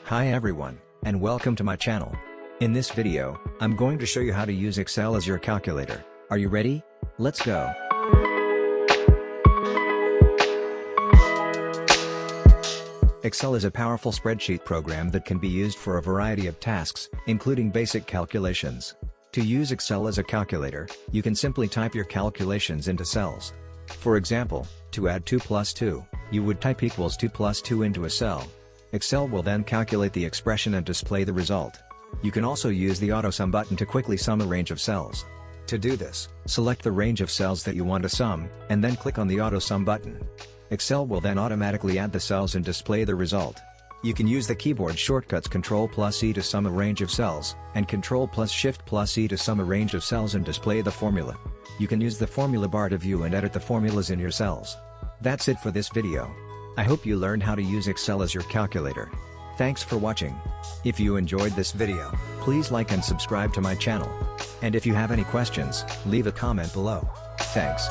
Hi everyone, and welcome to my channel. In this video, I'm going to show you how to use Excel as your calculator. Are you ready? Let's go. Excel is a powerful spreadsheet program that can be used for a variety of tasks, including basic calculations. To use Excel as a calculator, you can simply type your calculations into cells. For example, to add 2 plus 2, you would type equals 2 plus 2 into a cell. Excel will then calculate the expression and display the result. You can also use the Auto Sum button to quickly sum a range of cells. To do this, select the range of cells that you want to sum, and then click on the Auto Sum button. Excel will then automatically add the cells and display the result. You can use the keyboard shortcuts Ctrl plus E to sum a range of cells, and Ctrl plus Shift plus E to sum a range of cells and display the formula. You can use the formula bar to view and edit the formulas in your cells. That's it for this video. I hope you learned how to use Excel as your calculator. Thanks for watching. If you enjoyed this video, please like and subscribe to my channel. And if you have any questions, leave a comment below. Thanks.